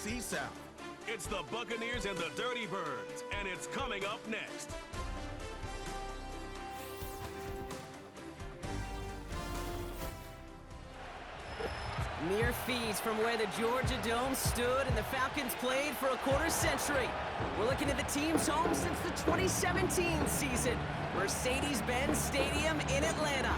NFC South. It's the Buccaneers and the Dirty Birds, and it's coming up next. Mere feeds from where the Georgia Dome stood and the Falcons played for a quarter century. We're looking at the team's home since the 2017 season, Mercedes-Benz Stadium in Atlanta.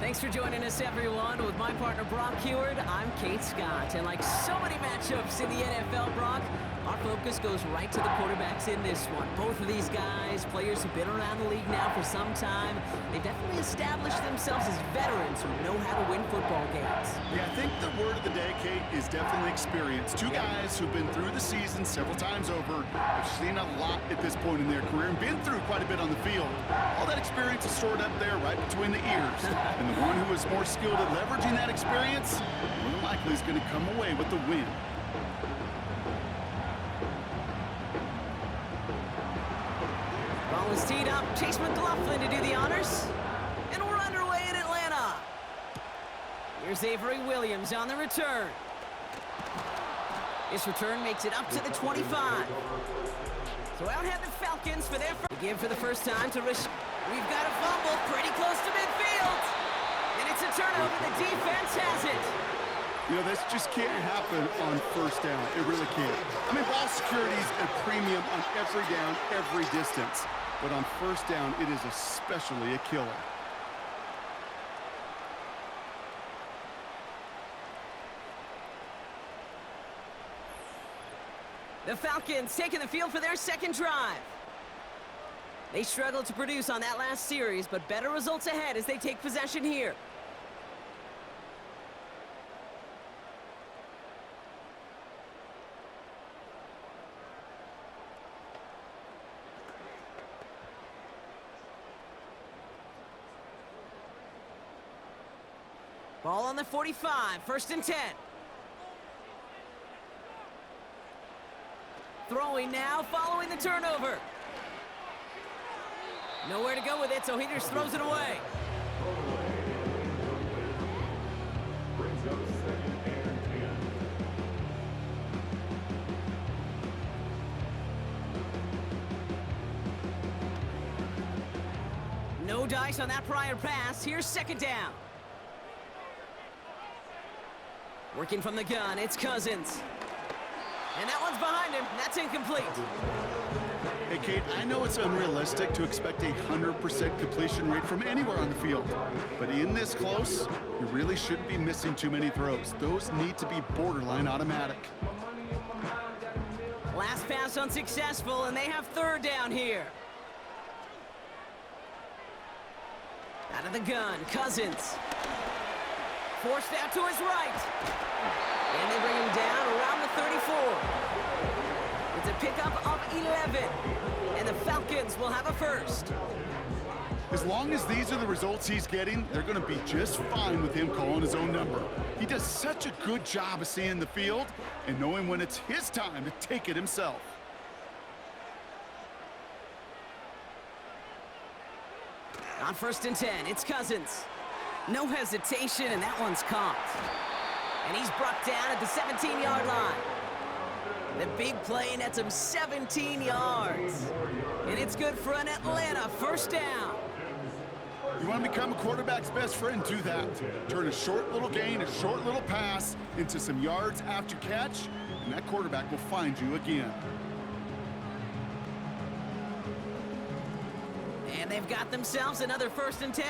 Thanks for joining us, everyone. With my partner, Brock Heward, I'm Kate Scott. And like so many matchups in the NFL, Brock, our focus goes right to the quarterbacks in this one. Both of these guys, players who've been around the league now for some time, they've definitely established themselves as veterans who know how to win football games. Yeah, I think the word of the day, Kate, is definitely experience. Two guys who've been through the season several times over, have seen a lot at this point in their career, and been through quite a bit on the field. All that experience is stored up there right between the ears. And the one who is more skilled at leveraging that experience, more than likely is going to come away with the win. Ball is teed up. Chase McLaughlin to do the honors. And we're underway in Atlanta. Here's Avery Williams on the return. This return makes it up to the 25. So out head the Falcons for their first. Give for the first time to Rish. We've got a fumble pretty close to midfield. And it's a turnover. The defense has it. You know, this just can't happen on first down. It really can't. I mean, ball security is a premium on every down, every distance. But on first down, it is especially a killer. The Falcons taking the field for their second drive. They struggled to produce on that last series, but better results ahead as they take possession here. Ball on the 45, 1st and 10. Throwing now, following the turnover. Nowhere to go with it, so he just throws it away. No dice on that prior pass. Here's 2nd down. Working from the gun, it's Cousins. And that one's behind him. That's incomplete. Hey, Kate, I know it's unrealistic to expect a 100% completion rate from anywhere on the field. But in this close, you really shouldn't be missing too many throws. Those need to be borderline automatic. Last pass unsuccessful, and they have 3rd down here. Out of the gun, Cousins. Forced out to his right. And they bring him down around the 34. It's a pickup of 11. And the Falcons will have a first. As long as these are the results he's getting, they're going to be just fine with him calling his own number. He does such a good job of seeing the field and knowing when it's his time to take it himself. On 1st and 10, it's Cousins. No hesitation, and that one's caught. And he's brought down at the 17-yard line. The big play nets him 17 yards. And it's good for an Atlanta 1st down. You want to become a quarterback's best friend, do that. Turn a short little gain, a short little pass into some yards after catch, and that quarterback will find you again. And they've got themselves another 1st and 10.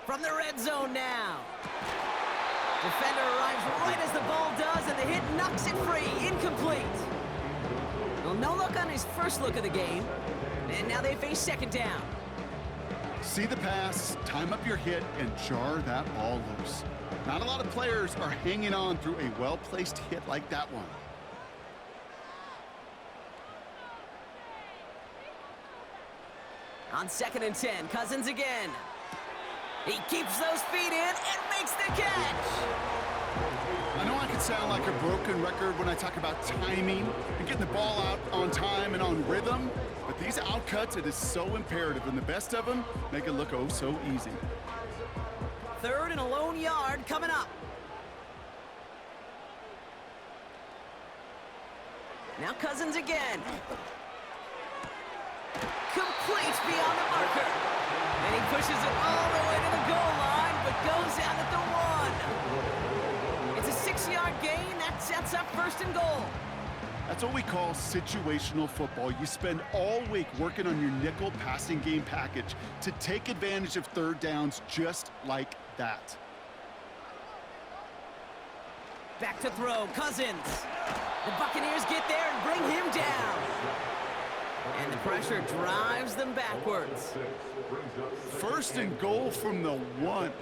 From the red zone now. Defender arrives right as the ball does, and the hit knocks it free. Incomplete. Well, no look on his first look of the game. And now they face 2nd down. See the pass, time up your hit, and jar that ball loose. Not a lot of players are hanging on through a well-placed hit like that one. On 2nd and 10, Cousins again. He keeps those feet in and makes the catch. I know I can sound like a broken record when I talk about timing and getting the ball out on time and on rhythm, but these outcuts, it is so imperative, and the best of them make it look oh so easy. 3rd and a lone yard coming up. Now Cousins again. Complete beyond the marker. And he pushes it all the way to the goal line, but goes out at the 1. It's a 6-yard gain. That sets up 1st and goal. That's what we call situational football. You spend all week working on your nickel passing game package to take advantage of 3rd downs just like that. Back to throw, Cousins. The Buccaneers get there and bring him down. And the pressure drives them backwards. 1st and goal from the 1.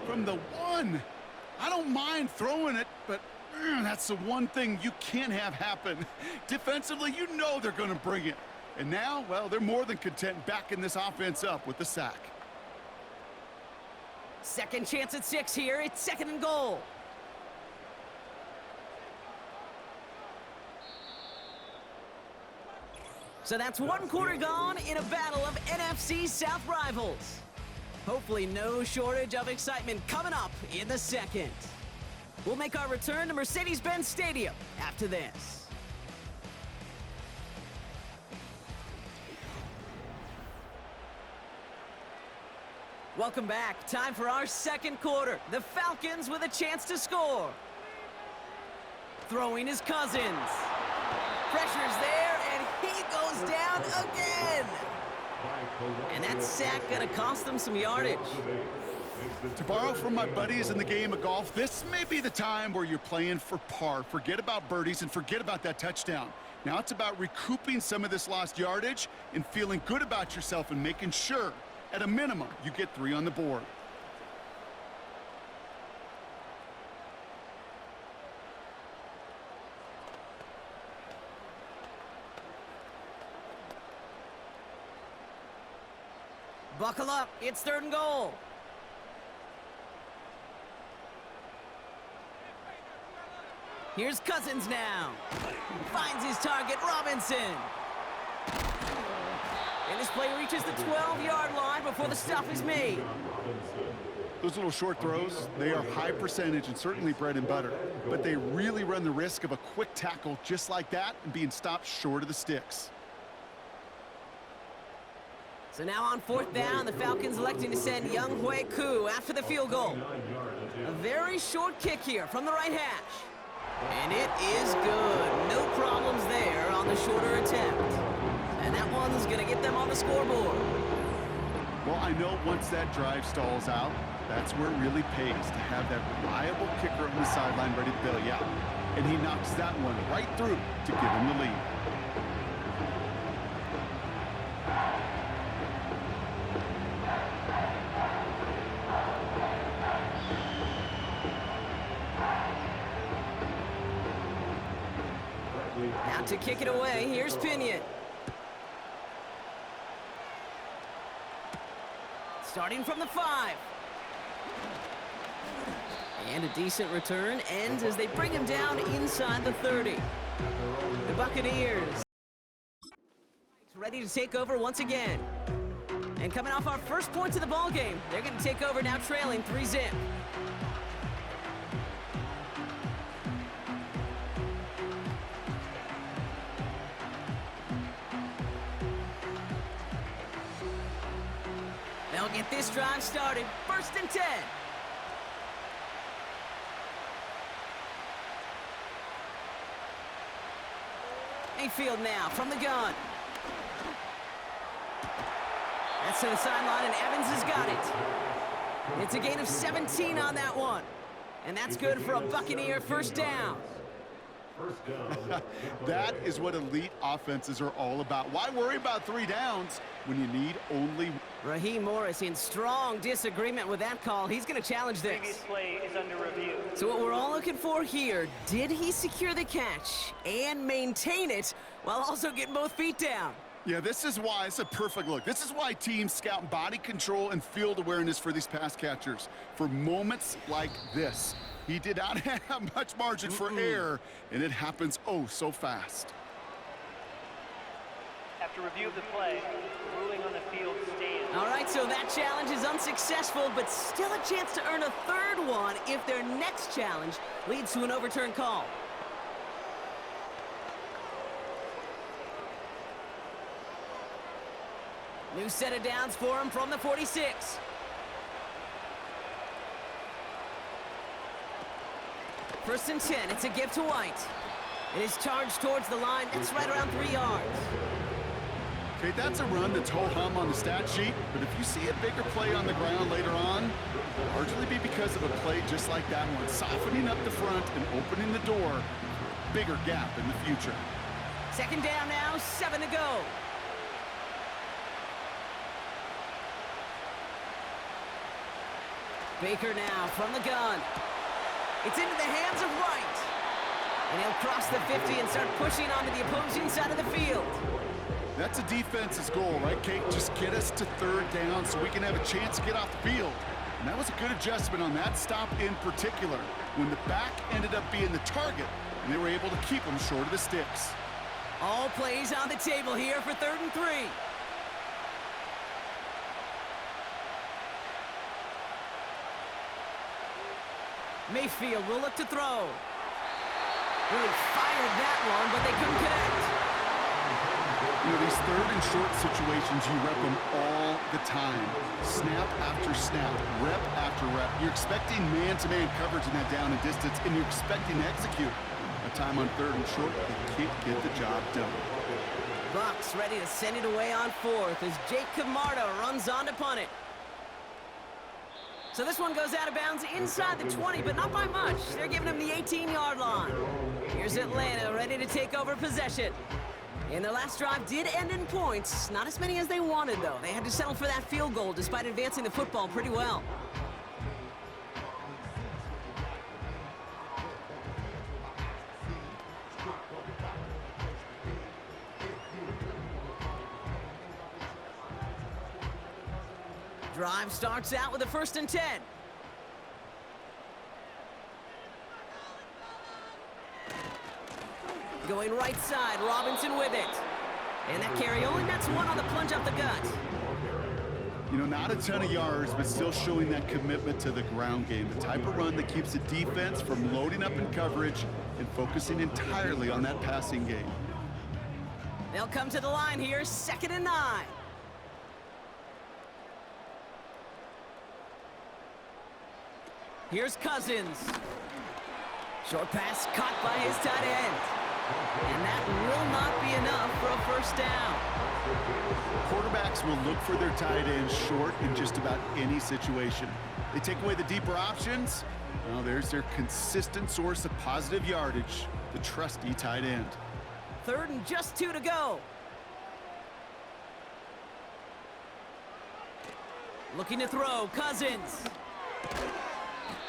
From the 1. I don't mind throwing it, but that's the one thing you can't have happen. Defensively, you know they're going to bring it. And now, well, they're more than content backing this offense up with the sack. 2nd chance at 6 here. It's 2nd and goal. So that's 1 quarter gone in a battle of NFC South rivals. Hopefully no shortage of excitement coming up in the 2nd. We'll make our return to Mercedes-Benz Stadium after this. Welcome back. Time for our 2nd quarter. The Falcons with a chance to score. Throwing is Cousins. Pressure's there, and he goes down again. And that sack gonna cost them some yardage. To borrow from my buddies in the game of golf, this may be the time where you're playing for par. Forget about birdies and forget about that touchdown. Now it's about recouping some of this lost yardage and feeling good about yourself and making sure, at a minimum, you get 3 on the board. Buckle up, it's 3rd and goal. Here's Cousins now. Finds his target, Robinson. And this play reaches the 12-yard line before the stop is made. Those little short throws, they are high percentage and certainly bread and butter. But they really run the risk of a quick tackle just like that and being stopped short of the sticks. So now on 4th down, the Falcons electing to send Young Hui Koo after the field goal. A very short kick here from the right hash. And it is good. No problems there on the shorter attempt. And that one's going to get them on the scoreboard. Well, I know once that drive stalls out, that's where it really pays to have that reliable kicker on the sideline ready to bail you out. And he knocks that one right through to give him the lead. Now to kick it away, here's Pinion. Starting from the 5. And a decent return ends as they bring him down inside the 30. The Buccaneers ready to take over once again. And coming off our first points of the ball game, they're going to take over now trailing 3-zip. They'll get this drive started. 1st and 10. Mayfield now from the gun. That's to the sideline, and Evans has got it. It's a gain of 17 on that one. And that's good for a Buccaneer 1st down. That is what elite offenses are all about. Why worry about 3 downs when you need only... Raheem Morris in strong disagreement with that call. He's going to challenge this. Previous play is under review. So what we're all looking for here, did he secure the catch and maintain it while also getting both feet down? Yeah, this is why it's a perfect look. This is why teams scout body control and field awareness for these pass catchers. For moments like this. He did not have much margin for error, and it happens oh so fast. After review of the play, ruling on the field stands. All right, so that challenge is unsuccessful, but still a chance to earn a third one if their next challenge leads to an overturned call. New set of downs for him from the 46. First and 10, it's a give to White. It is charged towards the line. That's right around 3 yards. Okay, that's a run that's ho-hum on the stat sheet, but if you see a bigger play on the ground later on, it'll largely be because of a play just like that one, softening up the front and opening the door, bigger gap in the future. Second down now, 7 to go. Baker now from the gun. It's into the hands of White. And he'll cross the 50 and start pushing onto the opposing side of the field. That's a defense's goal, right, Kate? Just get us to third down so we can have a chance to get off the field. And that was a good adjustment on that stop in particular, when the back ended up being the target, and they were able to keep him short of the sticks. All plays on the table here for 3rd and 3. Mayfield will look to throw. Really fired that one, but they couldn't connect. You know, these 3rd and short situations, you rep them all the time. Snap after snap, rep after rep. You're expecting man-to-man coverage in that down and distance, and you're expecting to execute. A time on 3rd and short, they can't get the job done. Bucs ready to send it away on 4th as Jake Camarda runs on to punt it. So this one goes out of bounds inside the 20, but not by much. They're giving him the 18-yard line. Here's Atlanta ready to take over possession. And their last drive did end in points. Not as many as they wanted, though. They had to settle for that field goal despite advancing the football pretty well. Drive starts out with a 1st and 10. Going right side, Robinson with it. And that carry only nets one on the plunge up the gut. You know, not a ton of yards, but still showing that commitment to the ground game. The type of run that keeps the defense from loading up in coverage and focusing entirely on that passing game. They'll come to the line here, 2nd and 9. Here's Cousins. Short pass caught by his tight end. And that will not be enough for a 1st down. Quarterbacks will look for their tight ends short in just about any situation. They take away the deeper options. Well, there's their consistent source of positive yardage, the trusty tight end. 3rd and just 2 to go. Looking to throw, Cousins.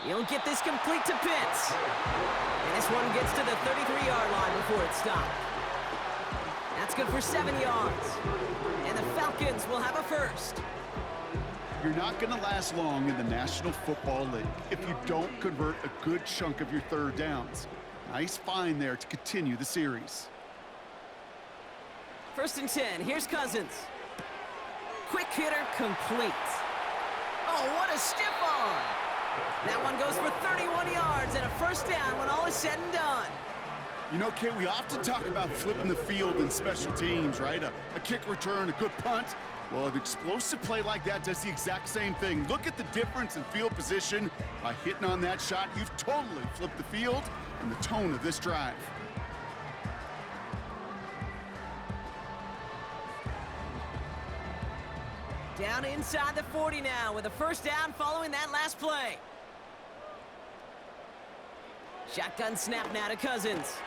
He'll get this complete to Pitts. And this one gets to the 33-yard line before it stopped. That's good for 7 yards. And the Falcons will have a 1st. You're not going to last long in the National Football League if you don't convert a good chunk of your 3rd downs. Nice find there to continue the series. 1st and 10. Here's Cousins. Quick hitter complete. Oh, what a stiff arm. That one goes for 31 yards and a 1st down when all is said and done. You know, Kate, we often talk about flipping the field in special teams, right? A kick return, a good punt. Well, an explosive play like that does the exact same thing. Look at the difference in field position. By hitting on that shot, you've totally flipped the field and the tone of this drive. Down inside the 40 now with a 1st down following that last play. Shotgun snap now to Cousins.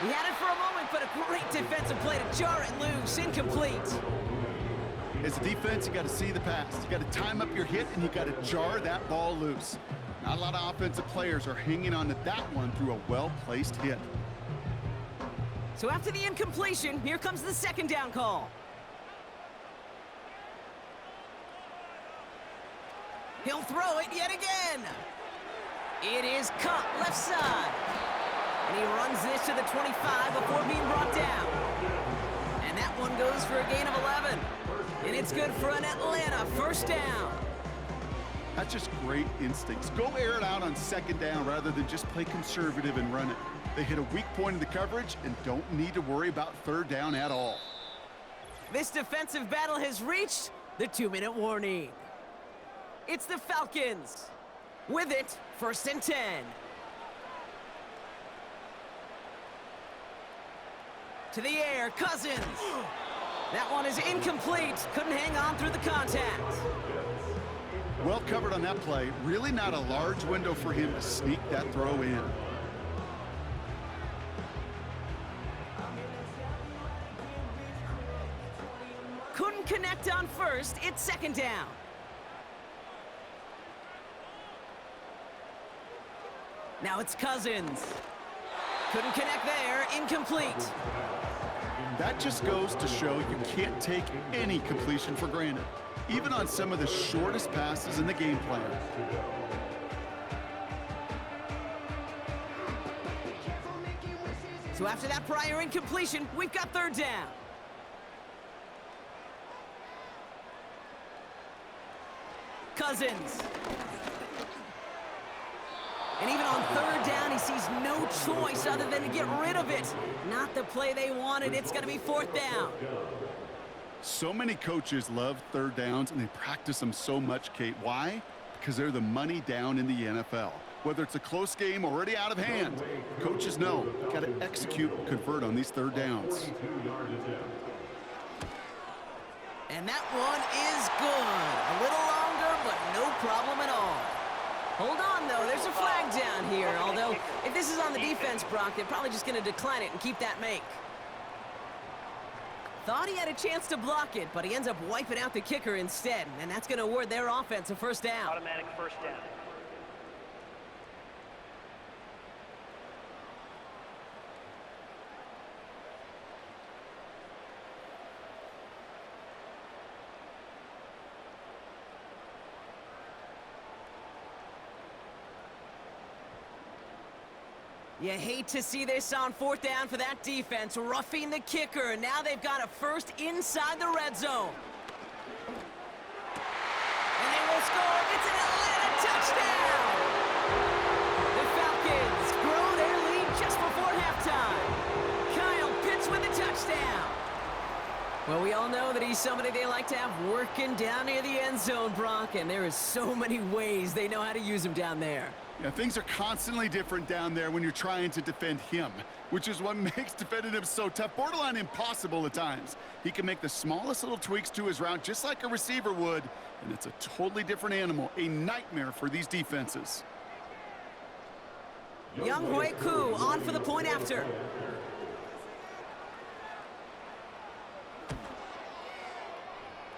He had it for a moment, but a great defensive play to jar it loose. Incomplete. As a defense, you got to see the pass. You got to time up your hit, and you got to jar that ball loose. Not a lot of offensive players are hanging on to that one through a well-placed hit. So after the incompletion, here comes the 2nd down call. He'll throw it yet again. It is caught left side. And he runs this to the 25 before being brought down. And that one goes for a gain of 11. And it's good for an Atlanta first down. That's just great instincts. Go air it out on second down rather than just play conservative and run it. They hit a weak point in the coverage and don't need to worry about third down at all. This defensive battle has reached the 2-minute warning. It's the Falcons. With it, 1st and 10. To the air, Cousins. That one is incomplete. Couldn't hang on through the contact. Well covered on that play. Really not a large window for him to sneak that throw in. Couldn't connect on first. It's 2nd down. Now it's Cousins. Couldn't connect there. Incomplete. That just goes to show you can't take any completion for granted, even on some of the shortest passes in the game plan. So after that prior incompletion, we've got 3rd down. Cousins. And even on 3rd down, he sees no choice other than to get rid of it. Not the play they wanted. It's going to be 4th down. So many coaches love third downs, and they practice them so much, Kate. Why? Because they're the money down in the NFL. Whether it's a close game already out of hand, coaches know you've got to execute and convert on these third downs. And that one is good. A little longer, but no problem at all. Hold on, though. There's a flag down here. Although, if this is on the defense, Brock, they're probably just going to decline it and keep that make. Thought he had a chance to block it, but he ends up wiping out the kicker instead. And that's going to award their offense a 1st down. Automatic 1st down. You hate to see this on 4th down for that defense, roughing the kicker. Now they've got a first inside the red zone. And they will score. It's an Atlanta touchdown! The Falcons grow their lead just before halftime. Kyle Pitts with a touchdown. Well, we all know that he's somebody they like to have working down near the end zone, Brock, and there is so many ways they know how to use him down there. Yeah, things are constantly different down there when you're trying to defend him, which is what makes defending him so tough, borderline impossible at times. He can make the smallest little tweaks to his route just like a receiver would, and it's a totally different animal, a nightmare for these defenses. Young Hui Koo on for the point after.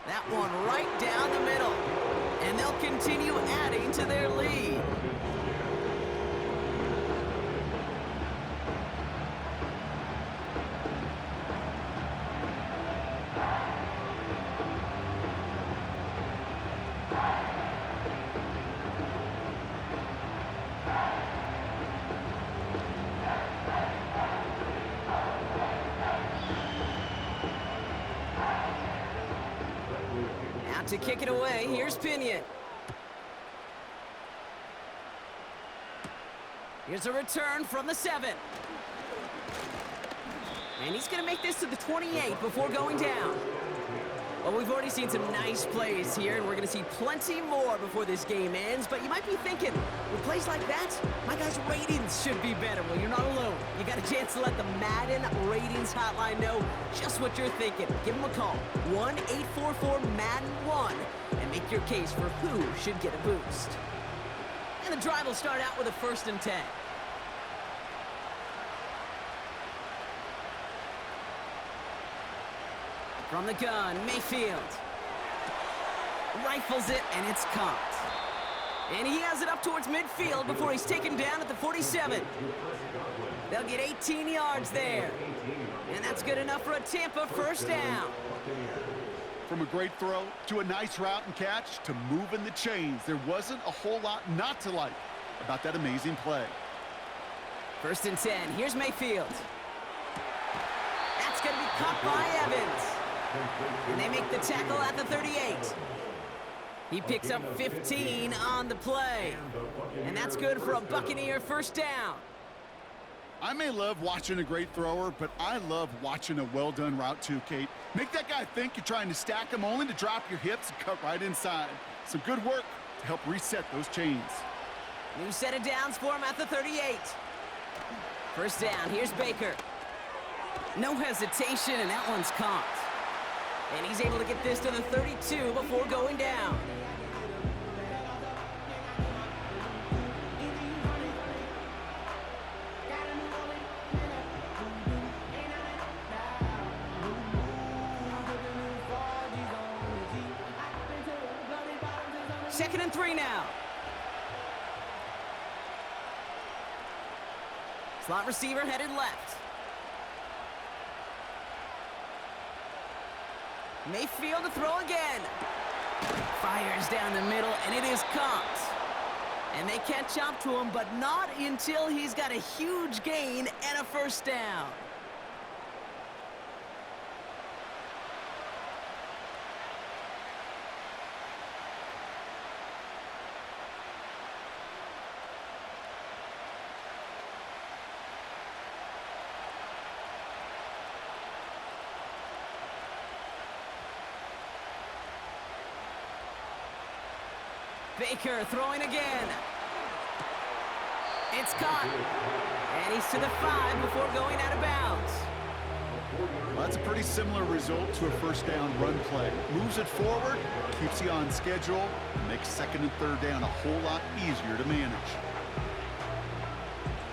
That one right down the middle. And they'll continue adding to their lead. To kick it away, here's Pinion. Here's a return from the 7. And he's going to make this to the 28 before going down. Well, we've already seen some nice plays here, and we're going to see plenty more before this game ends. But you might be thinking, with plays like that, my guys' ratings should be better. Well, you're not alone. You got a chance to let the Madden ratings hotline know just what you're thinking. Give them a call, 1-844-MADDEN-1, and make your case for who should get a boost. And the drive will start out with a 1st and 10. From the gun, Mayfield. Rifles it, and it's caught. And he has it up towards midfield before he's taken down at the 47. They'll get 18 yards there. And that's good enough for a Tampa 1st down. From a great throw to a nice route and catch to moving the chains, there wasn't a whole lot not to like about that amazing play. 1st and 10. Here's Mayfield. That's going to be caught by Evans. And they make the tackle at the 38. He picks up 15 on the play. And that's good for a Buccaneer first down. I may love watching a great thrower, but I love watching a well-done route too, Kate. Make that guy think you're trying to stack him only to drop your hips and cut right inside. Some good work to help reset those chains. New set of downs for him at the 38. First down, here's Baker. No hesitation, and that one's caught. And he's able to get this to the 32 before going down. Second and 3 now. Slot receiver headed left. Mayfield to throw again. Fires down the middle, and it is caught. And they catch up to him, but not until he's got a huge gain and a first down. Baker throwing again. It's caught. And he's to the 5 before going out of bounds. Well, that's a pretty similar result to a first down run play. Moves it forward, keeps you on schedule, and makes second and third down a whole lot easier to manage.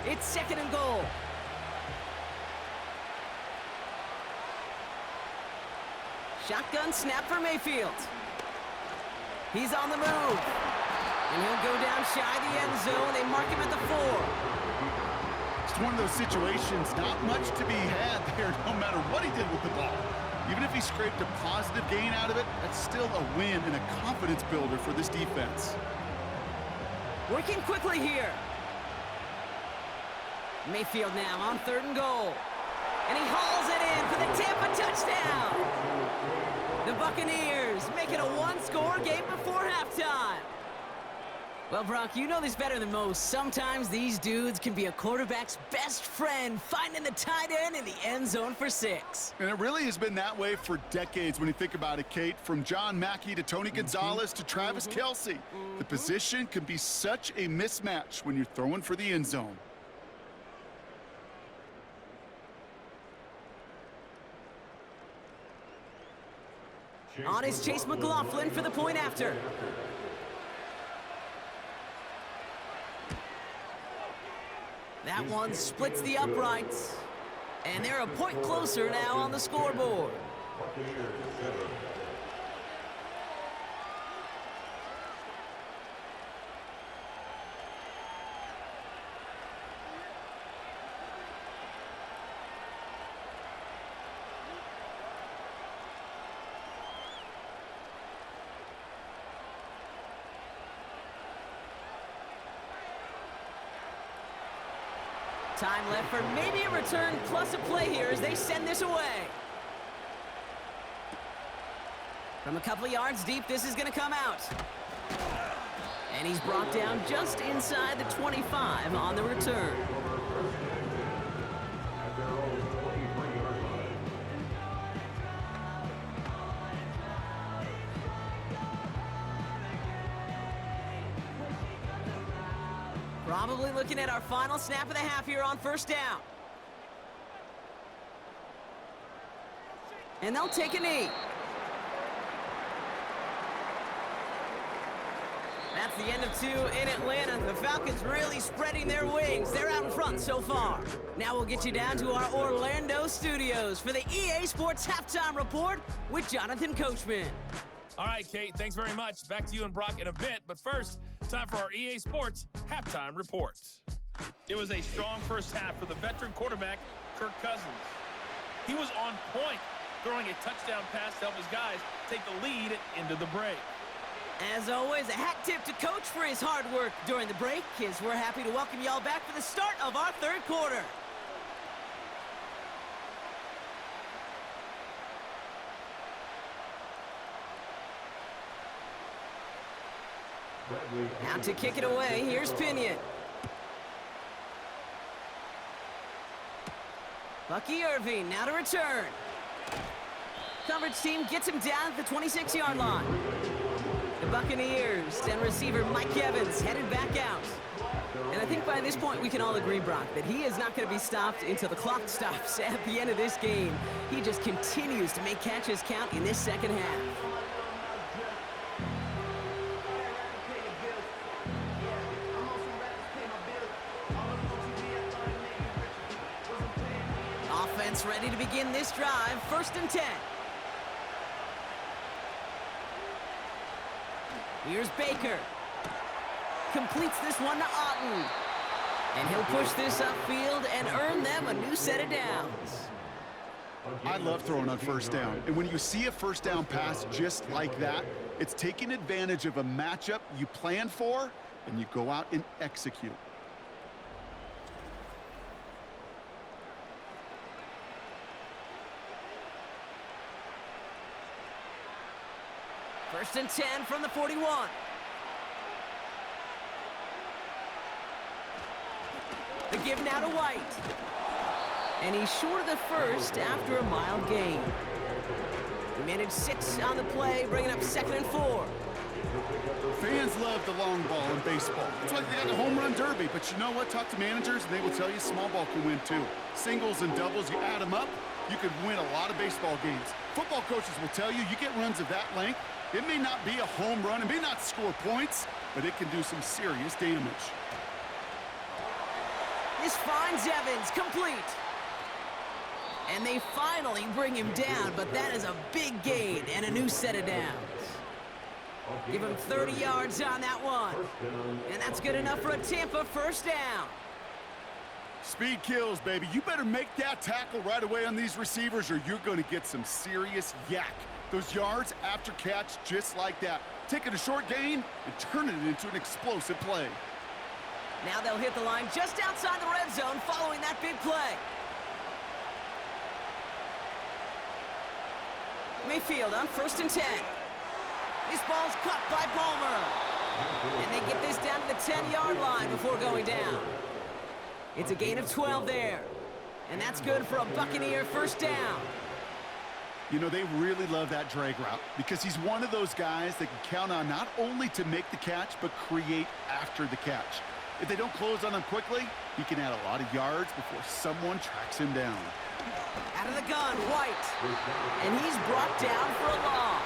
It's second and goal. Shotgun snap for Mayfield. He's on the move. And he'll go down shy of the end zone. They mark him at the 4. It's one of those situations, not much to be had there, no matter what he did with the ball. Even if he scraped a positive gain out of it, that's still a win and a confidence builder for this defense. Working quickly here. Mayfield now on 3rd and goal. And he hauls it in for the Tampa touchdown. The Buccaneers make it a one-score game before halftime. Well, Brock, you know this better than most. Sometimes these dudes can be a quarterback's best friend, finding the tight end in the end zone for 6. And it really has been that way for decades when you think about it, Kate. From John Mackey to Tony Gonzalez to Travis Kelce. The position can be such a mismatch when you're throwing for the end zone. On is Chase McLaughlin for the point after. That one splits the uprights. And they're a point closer now on the scoreboard. Time left for maybe a return plus a play here as they send this away. From a couple of yards deep, this is going to come out. And he's brought down just inside the 25 on the return. Probably looking at our final snap of the half here on first down. And they'll take a knee. That's the end of 2 in Atlanta. The Falcons really spreading their wings. They're out in front so far. Now we'll get you down to our Orlando studios for the EA Sports Halftime Report with Jonathan Coachman. All right, Kate, thanks very much. Back to you and Brock in a bit. But first, time for our EA Sports Halftime Report. It was a strong first half for the veteran quarterback, Kirk Cousins. He was on point, throwing a touchdown pass to help his guys take the lead into the break. As always, a hat tip to Coach for his hard work during the break, as we're happy to welcome y'all back for the start of our third quarter. Out to kick it away, here's Pinion. Bucky Irving now to return. Coverage team gets him down at the 26-yard line. The Buccaneers and receiver Mike Evans headed back out. And I think by this point we can all agree, Brock, that he is not going to be stopped until the clock stops at the end of this game. He just continues to make catches count in this second half. Offense ready to begin this drive. 1st and 10. Here's Baker. Completes this one to Otten. And he'll push this upfield and earn them a new set of downs. I love throwing on 1st down. And when you see a 1st down pass just like that, it's taking advantage of a matchup you plan for, and you go out and execute. First and 10 from the 41. The give now to White. And he's short of the first after a mild gain. He managed 6 on the play, bringing up 2nd and 4. Fans love the long ball in baseball. It's like they got the home run derby. But you know what? Talk to managers, and they will tell you small ball can win too. Singles and doubles, you add them up, you could win a lot of baseball games. Football coaches will tell you get runs of that length. It may not be a home run, it may not score points, but it can do some serious damage. This finds Evans, complete. And they finally bring him down, but that is a big gain and a new set of downs. Give him 30 yards on that one. And that's good enough for a Tampa 1st down. Speed kills, baby. You better make that tackle right away on these receivers or you're going to get some serious yak. Those yards after catch just like that. Taking a short gain and turning it into an explosive play. Now they'll hit the line just outside the red zone following that big play. Mayfield on 1st and 10. This ball's caught by Palmer. And they get this down to the 10-yard line before going down. It's a gain of 12 there. And that's good for a Buccaneer 1st down. You know, they really love that drag route because he's one of those guys that can count on not only to make the catch, but create after the catch. If they don't close on him quickly, he can add a lot of yards before someone tracks him down. Out of the gun, White. And he's brought down for a loss.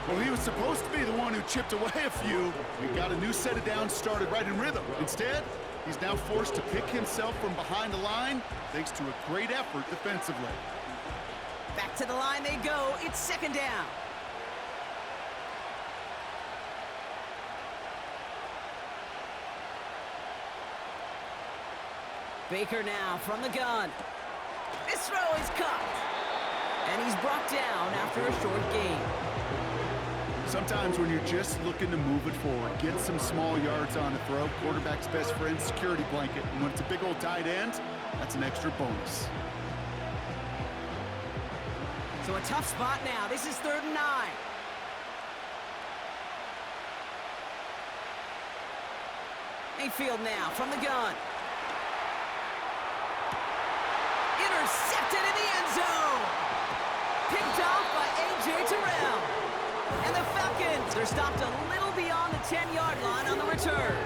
Well, he was supposed to be the one who chipped away a few and got a new set of downs started right in rhythm. Instead, he's now forced to pick himself from behind the line thanks to a great effort defensively. Back to the line they go. It's 2nd down. Baker now from the gun. This throw is caught. And he's brought down after a short gain. Sometimes when you're just looking to move it forward, get some small yards on the throw, quarterback's best friend, security blanket. And when it's a big old tight end, that's an extra bonus. So a tough spot now. This is 3rd and 9. Mayfield now from the gun. Intercepted in the end zone. Picked off by A.J. Terrell. And the Falcons are stopped a little beyond the 10-yard line on the return.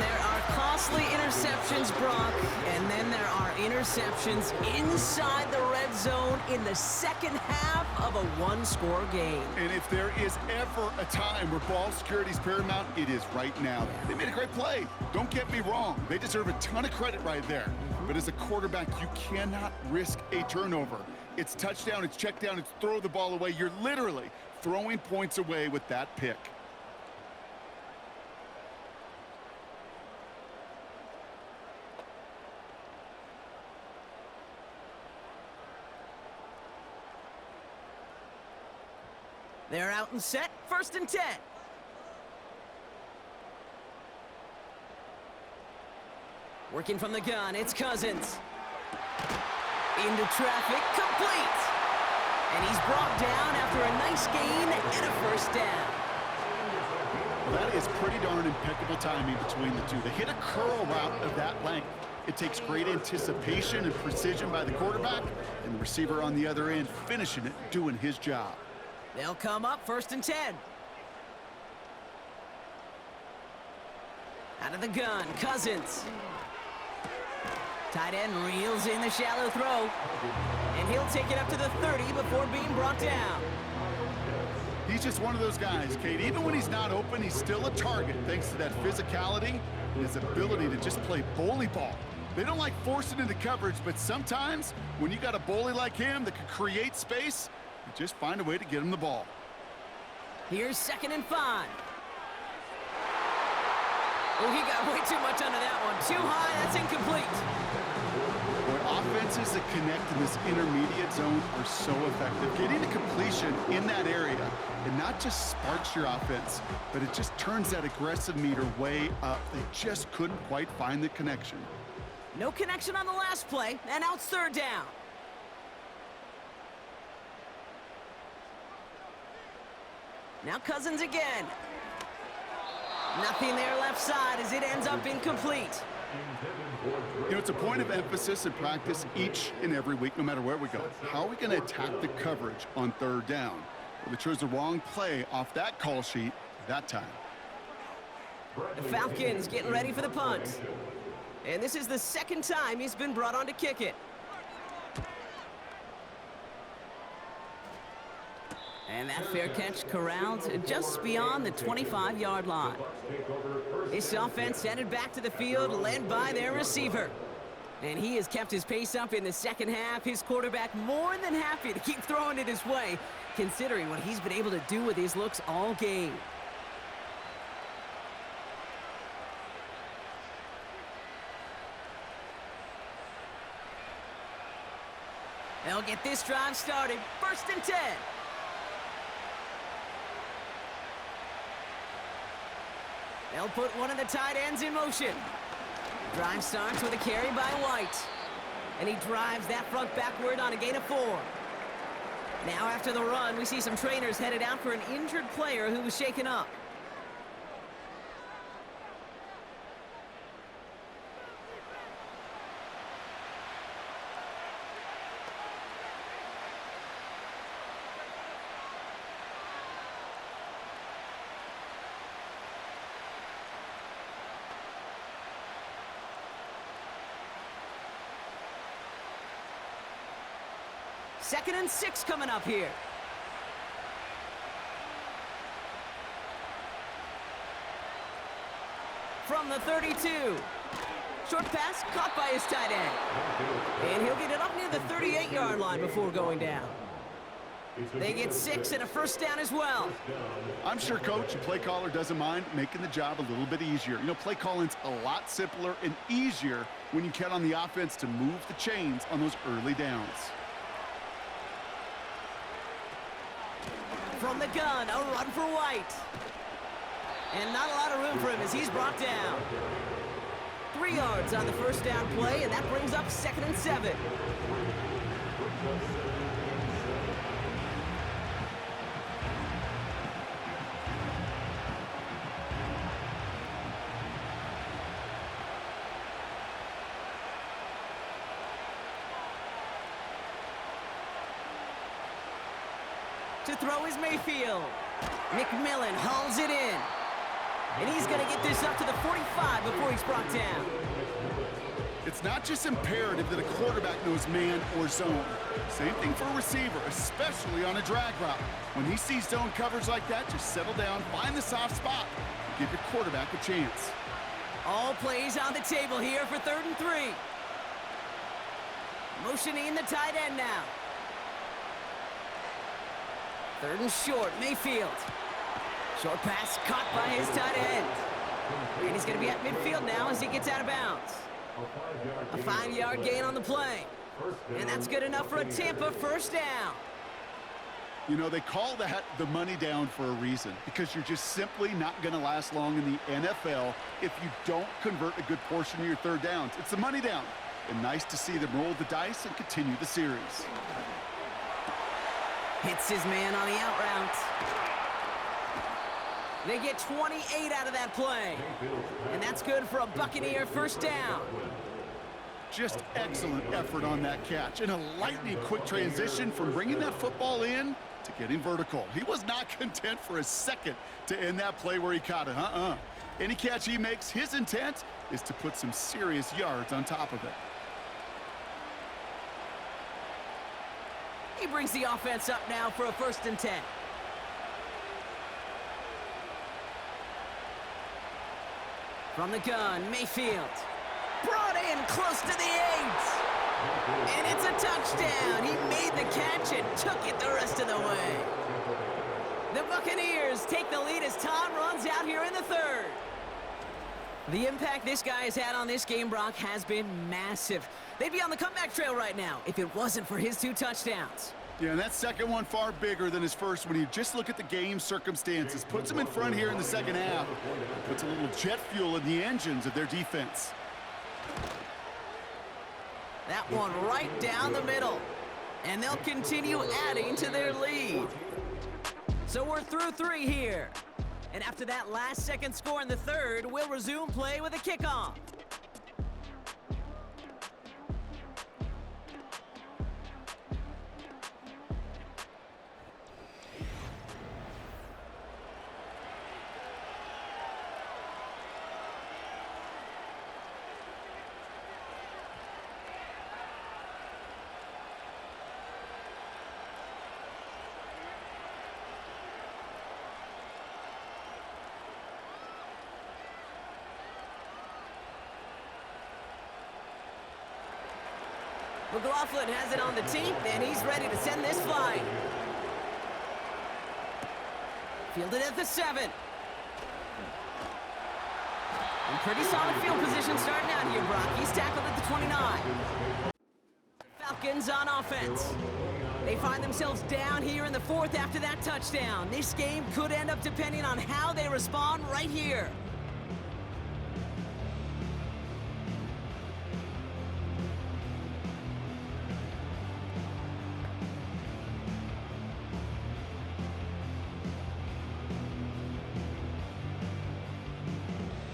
There are costly interceptions, Brock, and then there are interceptions inside the red zone in the second half of a one-score game. And if there is ever a time where ball security is paramount, it is right now. They made a great play. Don't get me wrong. They deserve a ton of credit right there. But as a quarterback, you cannot risk a turnover. It's touchdown, it's check down, it's throw the ball away. You're literally throwing points away with that pick. They're out and set, 1st and 10. Working from the gun, it's Cousins. Into traffic, complete. And he's brought down after a nice gain and a first down. Well, that is pretty darn impeccable timing between the two. They hit a curl route of that length. It takes great anticipation and precision by the quarterback, and the receiver on the other end finishing it, doing his job. They'll come up 1st and 10. Out of the gun, Cousins. Tight end reels in the shallow throw. And he'll take it up to the 30 before being brought down. He's just one of those guys, Kate. Even when he's not open, he's still a target thanks to that physicality and his ability to just play bully ball. They don't like forcing into coverage, but sometimes when you got a bully like him that can create space, you just find a way to get him the ball. Here's 2nd and 5. Oh, he got way too much under that one. Too high, that's incomplete. Boy, offenses that connect in this intermediate zone are so effective. Getting a completion in that area, and not just sparks your offense, but it just turns that aggressive meter way up. They just couldn't quite find the connection. No connection on the last play, and now it's 3rd down. Now Cousins again. Nothing there left side as it ends up incomplete. You know, it's a point of emphasis in practice each and every week, no matter where we go. How are we going to attack the coverage on 3rd down? Well, they chose the wrong play off that call sheet that time. The Falcons getting ready for the punt. And this is the 2nd time he's been brought on to kick it. And that fair catch corralled just beyond the 25-yard line. This offense headed back to the field, led by their receiver. And he has kept his pace up in the 2nd half. His quarterback more than happy to keep throwing it his way, considering what he's been able to do with his looks all game. They'll get this drive started. 1st and 10. They'll put one of the tight ends in motion. Drive starts with a carry by White. And he drives that front backward on a gain of 4. Now after the run, we see some trainers headed out for an injured player who was shaken up. Second and 6 coming up here. From the 32. Short pass caught by his tight end. And he'll get it up near the 38-yard line before going down. They get 6 and a first down as well. I'm sure coach and play caller doesn't mind making the job a little bit easier. You know, play calling's a lot simpler and easier when you count on the offense to move the chains on those early downs. From the gun, a run for White. And not a lot of room for him as he's brought down. 3 yards on the first down play, and that brings up 2nd and 7. To throw is Mayfield. McMillan hauls it in. And he's going to get this up to the 45 before he's brought down. It's not just imperative that a quarterback knows man or zone. Same thing for a receiver, especially on a drag route. When he sees zone coverage like that, just settle down, find the soft spot, and give your quarterback a chance. All plays on the table here for 3rd and 3. Motioning the tight end now. 3rd and short, Mayfield. Short pass caught by his tight end. And he's going to be at midfield now as he gets out of bounds. A 5-yard gain on the play. And that's good enough for a Tampa first down. You know, they call that the money down for a reason, because you're just simply not going to last long in the NFL if you don't convert a good portion of your 3rd downs. It's the money down. And nice to see them roll the dice and continue the series. Hits his man on the out route. They get 28 out of that play. And that's good for a Buccaneer first down. Just excellent effort on that catch. And a lightning quick transition from bringing that football in to getting vertical. He was not content for a second to end that play where he caught it. Any catch he makes, his intent is to put some serious yards on top of it. He brings the offense up now for a 1st and 10. From the gun, Mayfield. Brought in close to the 8. And it's a touchdown. He made the catch and took it the rest of the way. The Buccaneers take the lead as time runs out here in the 3rd. The impact this guy has had on this game, Brock, has been massive. They'd be on the comeback trail right now if it wasn't for his 2 touchdowns. Yeah, and that second one far bigger than his first when you just look at the game circumstances. Puts him in front here in the second half. Puts a little jet fuel in the engines of their defense. That one right down the middle. And they'll continue adding to their lead. So we're through 3 here. And after that last-second score in the 3rd, we'll resume play with a kickoff. McLaughlin has it on the tee, and he's ready to send this flying. Fielded at the 7. And pretty solid field position starting out here, Brock. He's tackled at the 29. Falcons on offense. They find themselves down here in the 4th after that touchdown. This game could end up depending on how they respond right here.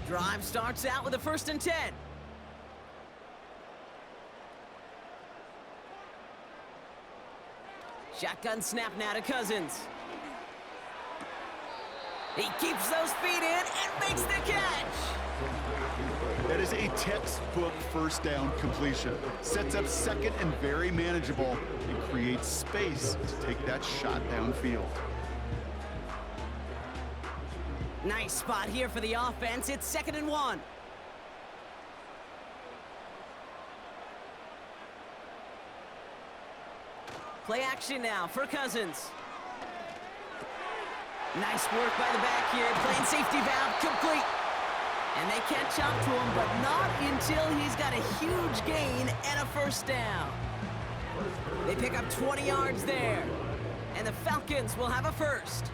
Drive starts out with a 1st and 10. Shotgun snap now to Cousins. He keeps those feet in and makes the catch. That is a textbook first down completion. Sets up second and very manageable and creates space to take that shot downfield. Nice spot here for the offense. It's 2nd and 1. Play action now for Cousins. Nice work by the back here. Playing safety valve complete. And they catch up to him, but not until he's got a huge gain and a 1st down. They pick up 20 yards there. And the Falcons will have a 1st.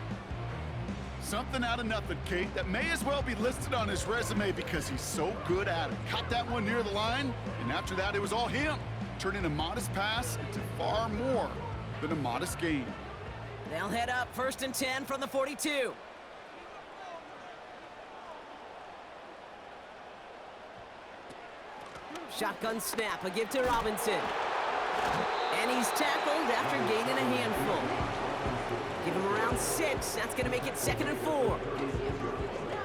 Something out of nothing, Kate, that may as well be listed on his resume because he's so good at it. Caught that one near the line, and after that, it was all him, turning a modest pass into far more than a modest gain. They'll head up 1st and 10 from the 42. Shotgun snap, a give to Robinson. And he's tackled after gaining a handful. Give him around 6. That's going to make it 2nd and 4.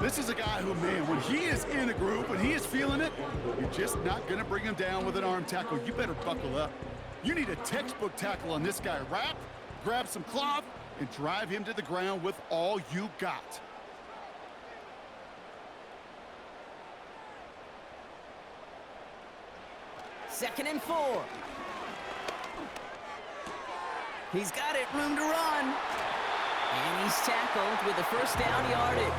This is a guy who, man, when he is in a groove, when he is feeling it, you're just not going to bring him down with an arm tackle. You better buckle up. You need a textbook tackle on this guy. Wrap, grab some cloth, and drive him to the ground with all you got. Second and 4. He's got it, room to run. And he's tackled with the 1st down yardage.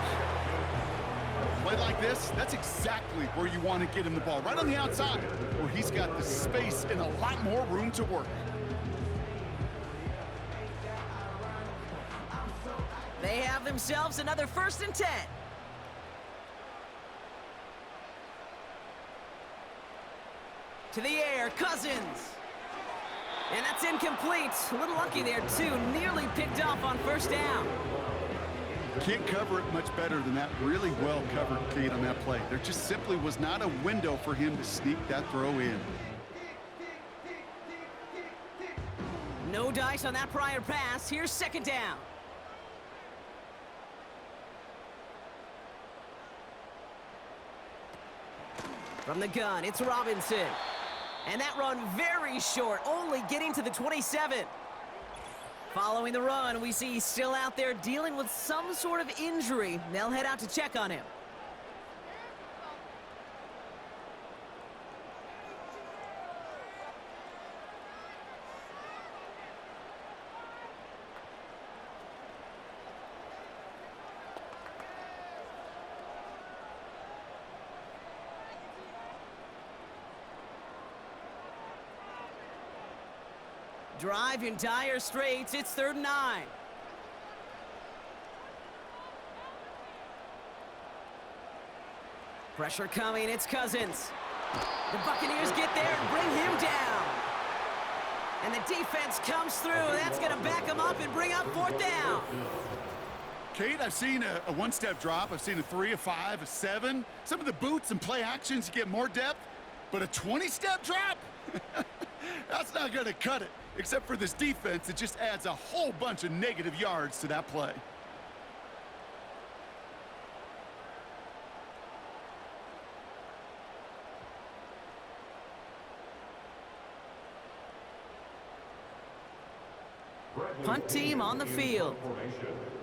Play like this, that's exactly where you want to get him the ball. Right on the outside, where he's got the space and a lot more room to work. They have themselves another 1st and 10. To the air, Cousins. And that's incomplete. A little lucky there, too. Nearly picked off on first down. Can't cover it much better than that. Really well covered, Kate, on that play. There just simply was not a window for him to sneak that throw in. No dice on that prior pass. Here's second down. From the gun, it's Robinson. And that run very short, only getting to the 27. Following the run, we see he's still out there dealing with some sort of injury. They'll head out to check on him. Drive in dire straits. It's 3rd and 9. Pressure coming. It's Cousins. The Buccaneers get there and bring him down. And the defense comes through. That's going to back him up and bring up 4th down. Kate, I've seen a one-step drop. I've seen a 3, a 5, a 7. Some of the boots and play actions get more depth, but a 20-step drop? That's not going to cut it. Except for this defense, it just adds a whole bunch of negative yards to that play. Punt team on the field.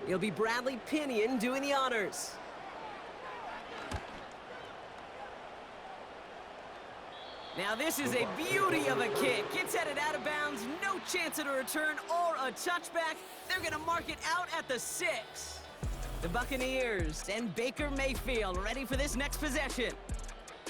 It'll be Bradley Pinion doing the honors. Now this is a beauty of a kick. It's headed out of bounds, no chance at a return or a touchback. They're going to mark it out at the 6. The Buccaneers and Baker Mayfield ready for this next possession.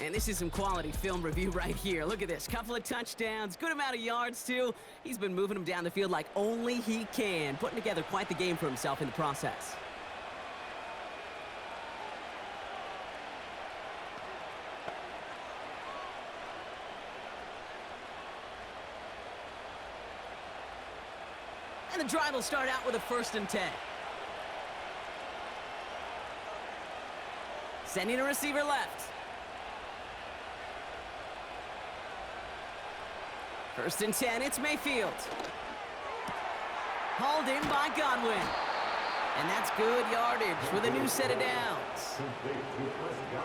And this is some quality film review right here. Look at this, couple of touchdowns, good amount of yards too. He's been moving them down the field like only he can, putting together quite the game for himself in the process. And the drive will start out with a 1st and 10. Sending a receiver left. 1st and 10, it's Mayfield. Hauled in by Godwin. And that's good yardage with a new set of downs.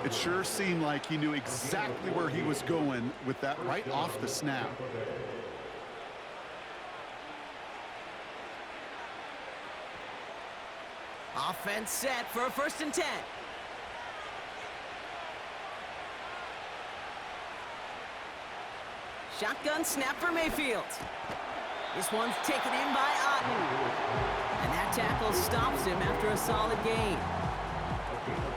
It sure seemed like he knew exactly where he was going with that right off the snap. Offense set for a 1st and 10. Shotgun snap for Mayfield. This one's taken in by Otten. And that tackle stops him after a solid gain.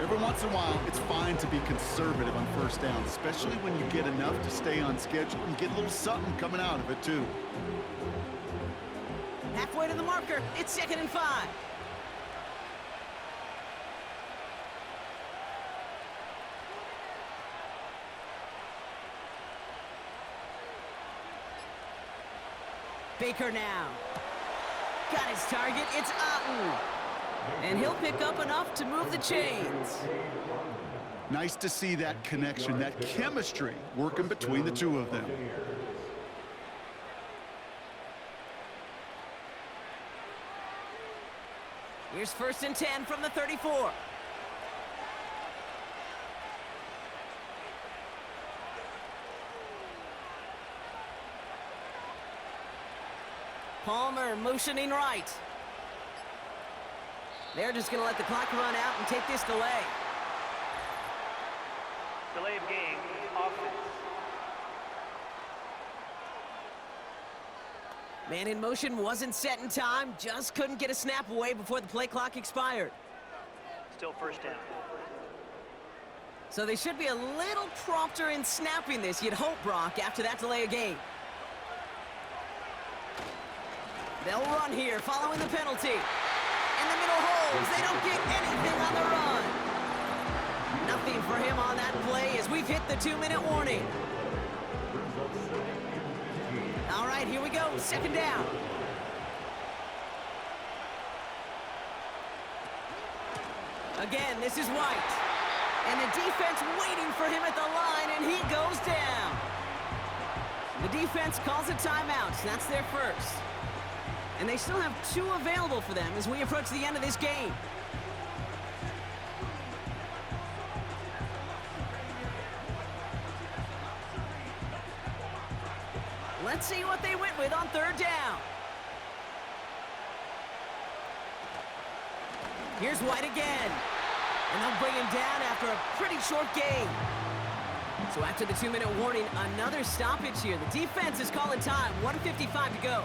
Every once in a while, it's fine to be conservative on 1st down, especially when you get enough to stay on schedule and get a little something coming out of it, too. Halfway to the marker, it's 2nd and 5. Baker now. Got his target, it's Otten. And he'll pick up enough to move the chains. Nice to see that connection, that chemistry working between the two of them. Here's 1st and 10 from the 34. Palmer motioning right. They're just going to let the clock run out and take this delay. Delay of game, offense. Man in motion wasn't set in time, just couldn't get a snap away before the play clock expired. Still 1st down. So they should be a little prompter in snapping this, you'd hope, Brock, after that delay of game. They'll run here, following the penalty. In the middle holes, they don't get anything on the run. Nothing for him on that play as we've hit the 2-minute warning. All right, here we go. Second down. Again, this is White. And the defense waiting for him at the line, and he goes down. The defense calls a timeout. That's their first. And they still have 2 available for them as we approach the end of this game. Let's see what they went with on third down. Here's White again. And they'll bring him down after a pretty short game. So after the 2-minute warning, another stoppage here. The defense is calling time. 1:55 to go.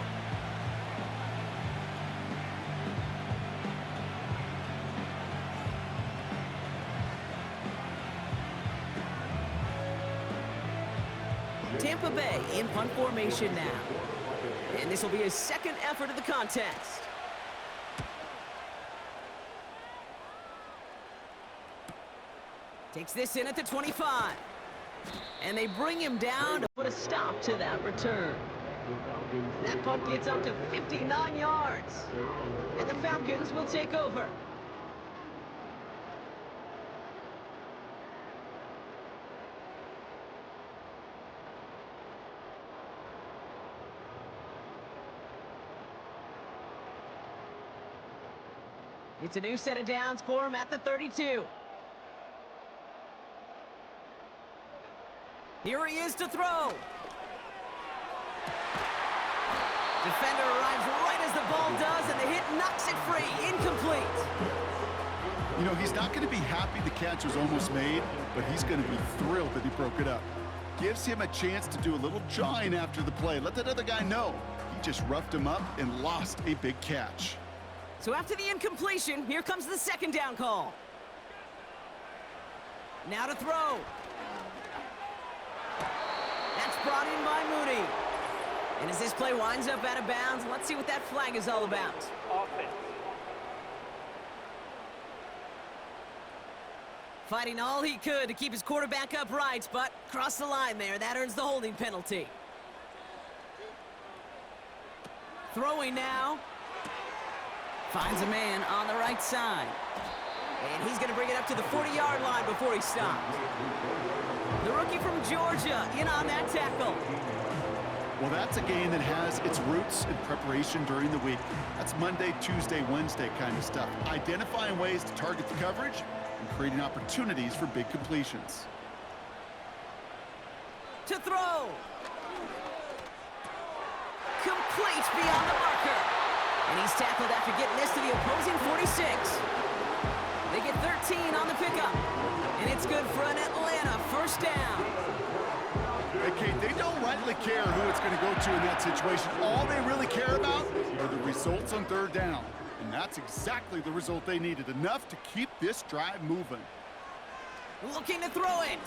Tampa Bay in punt formation now. And this will be his second effort of the contest. Takes this in at the 25. And they bring him down to put a stop to that return. That punt gets up to 59 yards. And the Falcons will take over. It's a new set of downs for him at the 32. Here he is to throw. Defender arrives right as the ball does, and the hit knocks it free. Incomplete. You know, he's not going to be happy the catch was almost made, but he's going to be thrilled that he broke it up. Gives him a chance to do a little jawing after the play. Let that other guy know. He just roughed him up and lost a big catch. So after the incompletion, here comes the second down call. Now to throw. That's brought in by Mooney. And as this play winds up out of bounds, let's see what that flag is all about. Offense. Fighting all he could to keep his quarterback upright, but crossed the line there. That earns the holding penalty. Throwing now. Finds a man on the right side. And he's going to bring it up to the 40-yard line before he stopped. The rookie from Georgia in on that tackle. Well, that's a game that has its roots in preparation during the week. That's Monday, Tuesday, Wednesday kind of stuff. Identifying ways to target the coverage and creating opportunities for big completions. To throw. Complete beyond the marker. And he's tackled after getting this to the opposing 46. They get 13 on the pickup. And it's good for an Atlanta first down. Hey, Kate, they don't rightly care who it's going to go to in that situation. All they really care about are the results on third down. And that's exactly the result they needed. Enough to keep this drive moving. Looking to throw it.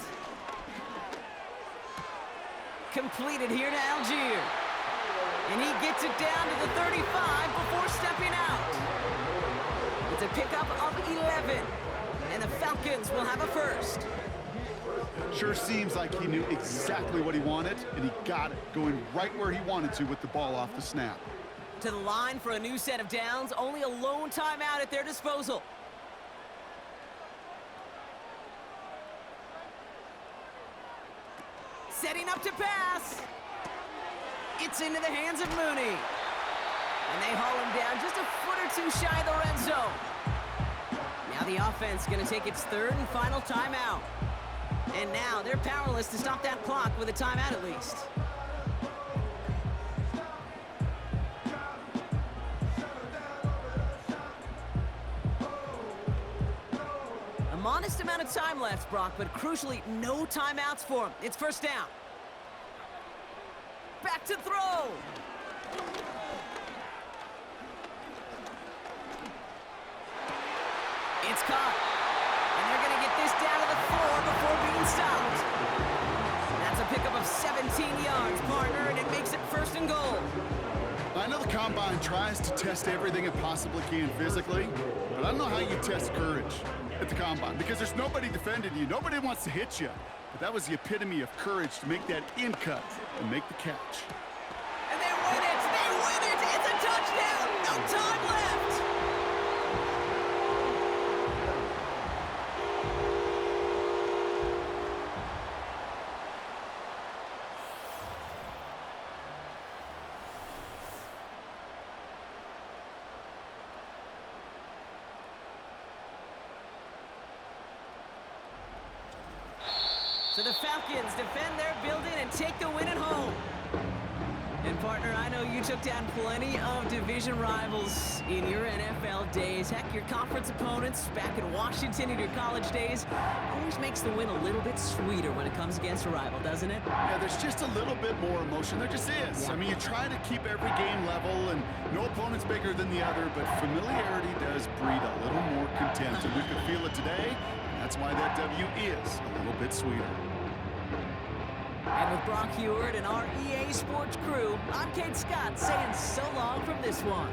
Completed here to Algier. And he gets it down to the 35 before stepping out. It's a pickup of 11. And the Falcons will have a first. Sure seems like he knew exactly what he wanted, and he got it, going right where he wanted to with the ball off the snap. To the line for a new set of downs, only a lone timeout at their disposal. Setting up to pass. It's into the hands of Mooney. And they haul him down just a foot or two shy of the red zone. Now the offense going to take its third and final timeout. And now they're powerless to stop that clock with a timeout at least. A modest amount of time left, Brock, but crucially, no timeouts for him. It's first down. Back to throw. It's caught. And they're going to get this down to the 4 before being stopped. That's a pickup of 17 yards, partner, and it makes it first and goal. I know the Combine tries to test everything it possibly can physically, but I don't know how you test courage at the Combine because there's nobody defending you. Nobody wants to hit you. But that was the epitome of courage to make that in cut and make the catch. And they So the Falcons defend their building and take the win at home. And partner, I know you took down plenty of division rivals in your NFL days. Heck, your conference opponents back in Washington in your college days. Always makes the win a little bit sweeter when it comes against a rival, doesn't it? Yeah, there's just a little bit more emotion. There just is. Yeah. I mean, you try to keep every game level, and no opponent's bigger than the other, but familiarity does breed a little more contempt, and we could feel it today. And that's why that W is a little bit sweeter. And with Brock Heward and our EA Sports crew, I'm Kate Scott saying so long from this one.